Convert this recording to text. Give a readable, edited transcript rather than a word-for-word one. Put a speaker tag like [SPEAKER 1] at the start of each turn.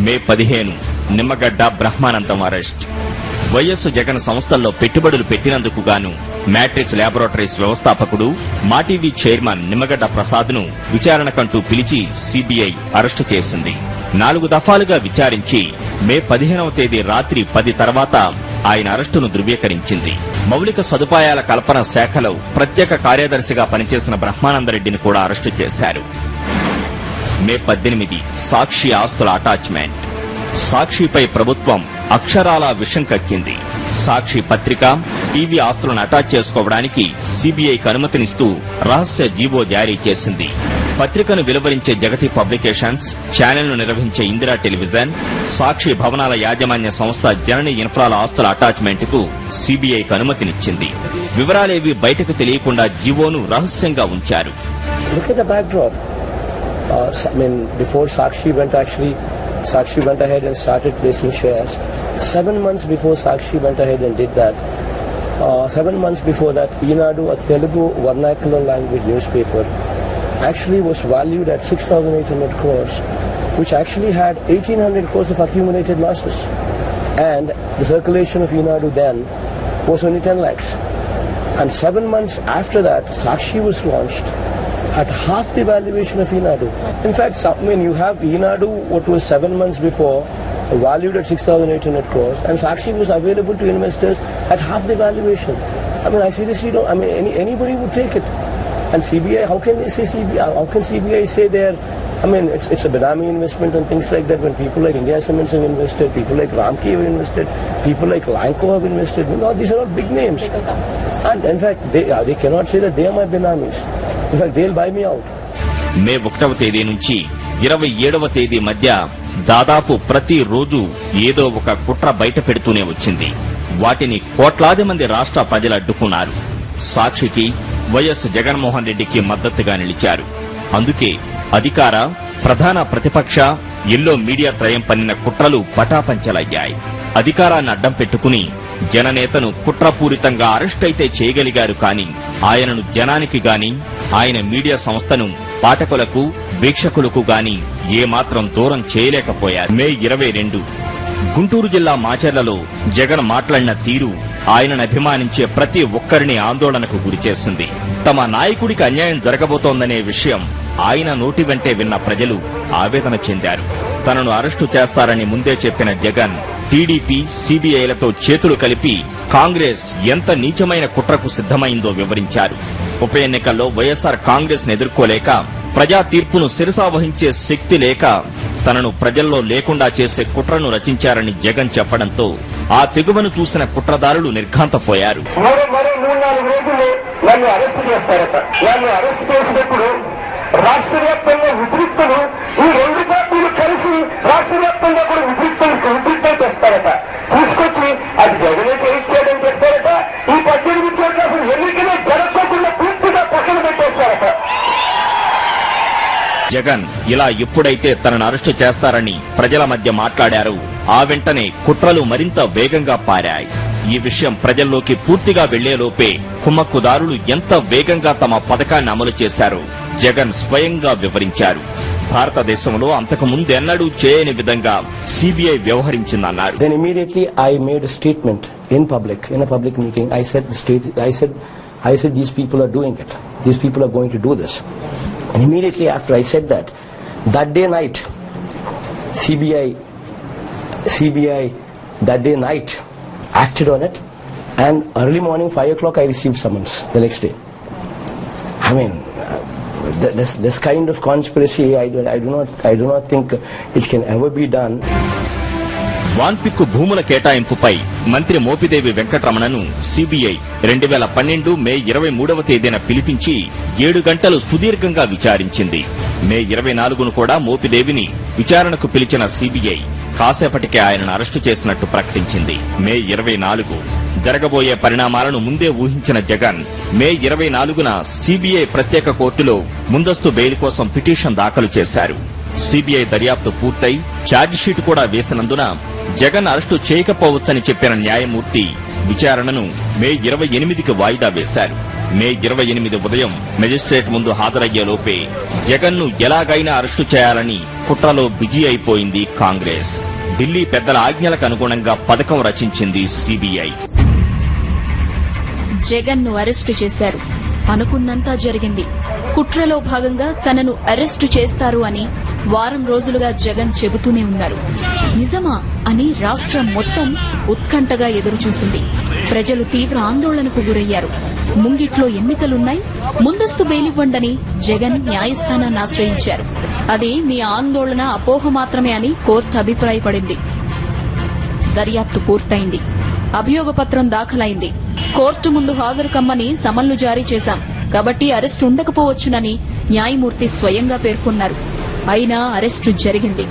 [SPEAKER 1] మే 15 Nimmagadda Brahmanandam arrest. YS Jagan సంస్థల్లో పెట్టుబడులు పెట్టినందుకు గాను మ్యాట్రిక్స్ ల్యాబొరేటరీస్ వ్యవస్థాపకుడు మాటీవీ చైర్మన్ నిమ్మగడ్డ ప్రసాద్ను విచారణకంటూ పిలిచి సీబీఐ అరెస్టు చేసింది. 4 దఫాలుగా విచారించి మే 15వ తేదీ రాత్రి 10 తర్వాత ఆయన అరెస్టును ధృవీకరించింది. మౌలిక సదుపాయాల కల్పన శాఖలో ప్రత్యేక కార్యదర్శిగా పనిచేసిన బ్రహ్మానందరెడ్డిని కూడా అరెస్టు చేశారు. మే 18 సాక్షి ఆస్తుల అటాచ్మెంట్. సాక్షిపై ప్రభుత్వం అక్షరాలా విషం కక్కింది. సాక్షి పత్రిక, టీవీ ఆస్తులను అటాచ్ చేసుకోవడానికి సీబీఐకి అనుమతినిస్తూ రహస్య జీవో జారీ చేసింది. పత్రికను వెలువరించే జగతి పబ్లికేషన్స్, ఛానల్ను నిర్వహించే ఇందిరా టెలివిజన్, సాక్షి భవనాల యాజమాన్య సంస్థ జనని ఇన్ఫ్రాల ఆస్తుల అటాచ్మెంట్ కు సీబీఐకి అనుమతినిచ్చింది. వివరాలేవి బయటకు తెలియకుండా జీవోను రహస్యంగా ఉంచారు.
[SPEAKER 2] Sakshi went ahead and started placing shares. 7 months before Sakshi went ahead and did that, 7 months before that, Eenadu, a Telugu vernacular language newspaper, actually was valued at 6,800 crores, which actually had 1,800 crores of accumulated losses. And the circulation of Eenadu then was only 10 lakhs. And 7 months after that, Sakshi was launched at half the valuation of Eenadu. In fact, when you have Eenadu, what was 7 months before, valued at 6,800 crores, and Sakshi was available to investors at half the valuation. I mean, I seriously don't. I mean, anybody would take it. And CBI, how can they say CBI? How can CBI say they're? I mean, it's a Benami investment and things like that. When people like India Cements have invested, people like Ramki have invested, people like Lanco have invested. You know, these are all big names. And in fact, they cannot say that they are my Benamis. In fact, they'll buy me out.
[SPEAKER 1] మే 1వ తేదీ నుంచి 27వ తేదీ మధ్య దాదాపు ప్రతి రోజు ఏదో ఒక కుట్ర బయట పెడుతూనే వచ్చింది. వాటిని కోట్లాది మంది రాష్ట్ర ప్రజలు అడ్డుకున్నారు. సాక్షికి, వైఎస్ జగన్మోహన్ రెడ్డికి మద్దతుగా నిలిచారు. అందుకే అధికార, ప్రధాన ప్రతిపక్ష, ఎల్లో మీడియా త్రయం పన్నిన కుట్రలు పటాపంచలయ్యాయి. అధికారాన్ని అడ్డం పెట్టుకుని జననేతను కుట్రపూరితంగా అరెస్టైతే చేయగలిగారు కానీ ఆయనను జనానికి గాని, ఆయన మీడియా సంస్థను పాఠకులకు, వీక్షకులకు గాని ఏమాత్రం దూరం చేయలేకపోయారు. మే 22 గుంటూరు జిల్లా మాచర్లలో జగన్ మాట్లాడిన తీరు ఆయనను అభిమానించే ప్రతి ఒక్కరిని ఆందోళనకు గురిచేసింది. తమ నాయకుడికి అన్యాయం జరగబోతోందనే విషయం ఆయన నోటి వెంటే విన్న ప్రజలు ఆవేదన చెందారు. తనను అరెస్టు చేస్తారని ముందే చెప్పిన జగన్ టీడీపీ, సీబీఐలతో చేతులు కలిపి కాంగ్రెస్ ఎంత నీచమైన కుట్రకు సిద్ధమైందో వివరించారు. ఉప ఎన్నికల్లో వైఎస్సార్ కాంగ్రెస్ ను ఎదుర్కోలేక, ప్రజా తీర్పును శిరసావహించే శక్తి లేక తనను ప్రజల్లో లేకుండా చేసే కుట్రను రచించారని జగన్ చెప్పడంతో ఆ తెగువను చూసిన కుట్రదారులు నిర్ఘాంతపోయారు.
[SPEAKER 3] రాష్ట్ర వ్యాప్తంగా ఉద్రిక్తులు ఈ 2 పార్టీలు కలిసి రాష్ట్ర వ్యాప్తంగా కూడా ఉద్రిక్తం చేస్తారట. తీసుకొచ్చి అది జగనే చేయించాడని చెప్పారట. ఈ 18 చోట్ల అసలు ఎన్నికలే జరగకుండా పూర్తిగా పక్కన పెట్టేశారట.
[SPEAKER 1] జగన్ ఇలా ఎప్పుడైతే తనను అరెస్టు చేస్తారని ప్రజల మధ్య మాట్లాడారో ఆ వెంటనే కుట్రలు మరింత వేగంగా పారాయి. ఈ విషయం ప్రజల్లోకి పూర్తిగా వెళ్లేలోపే కుమ్మక్కుదారులు ఎంత వేగంగా తమ పథకాన్ని అమలు చేశారో జగన్ స్వయంగా వివరించారు. భారతదేశంలో అంతకు ముందెన్నడూ చేయని విధంగా CBI వ్యవహరించిందన్నారు.
[SPEAKER 2] Then immediately I made a statement in a public meeting. I said these people are doing it. These people are going to do this. And immediately after I said that day night, CBI that day night acted on it, and early morning 5 o'clock I received summons the next day. I mean, this kind of conspiracy, I do not think it can ever be done.
[SPEAKER 1] వాన్పిక్కు భూముల కేటాయింపుపై మంత్రి Mopidevi వెంకటరమణను CBI 2012 మే 23వ తేదీన పిలిపించి 7 గంటలు సుదీర్ఘంగా విచారించింది. మే 24ను కూడా మోపిదేవిని విచారణకు పిలిచిన CBI కాసేపటికే ఆయనను అరెస్టు చేసినట్టు ప్రకటించింది. మే 24 జరగబోయే పరిణామాలను ముందే ఊహించిన జగన్ మే 24న సీబీఐ ప్రత్యేక కోర్టులో ముందస్తు బెయిల్ కోసం పిటిషన్ దాఖలు చేశారు. సీబీఐ దర్యాప్తు పూర్తయి ఛార్జిషీట్ కూడా వేసినందున జగన్ అరెస్టు చేయకపోవచ్చని చెప్పిన న్యాయమూర్తి విచారణను మే 28కి వాయిదా వేశారు. మే 28 ఉదయం మెజిస్ట్రేట్ ముందు హాజరయ్యేలోపే జగన్ను ఎలాగైనా అరెస్టు చేయాలని కుట్రలో బిజీ అయిపోయింది కాంగ్రెస్. ఢిల్లీ పెద్దల ఆజ్ఞలకు అనుగుణంగా పథకం రచించింది సిబిఐ.
[SPEAKER 4] జగన్ను అరెస్టు చేశారు. అనుకున్నంతా జరిగింది. కుట్రలో భాగంగా తనను అరెస్టు చేస్తారు అని వారం రోజులుగా జగన్ చెబుతూనే ఉన్నారు. నిజమా అని రాష్ట్రం మొత్తం ఉత్కంఠగా ఎదురుచూసింది. ప్రజలు తీవ్ర ఆందోళనకు గురయ్యారు. ముంగిట్లో ఎన్నికలున్నాయి, ముందస్తు బెయిలివ్వండని జగన్ న్యాయస్థానాన్ని ఆశ్రయించారు. అది మీ ఆందోళన అపోహ మాత్రమే అని కోర్టు అభిప్రాయపడింది. దర్యాప్తు పూర్తయింది. అభియోగ పత్రం దాఖలైంది. కోర్టు ముందు హాజరు కమ్మని సమన్లు జారీ చేశాం కాబట్టి అరెస్టు ఉండకపోవచ్చునని న్యాయమూర్తి స్వయంగా పేర్కొన్నారు. అయినా అరెస్టు జరిగింది.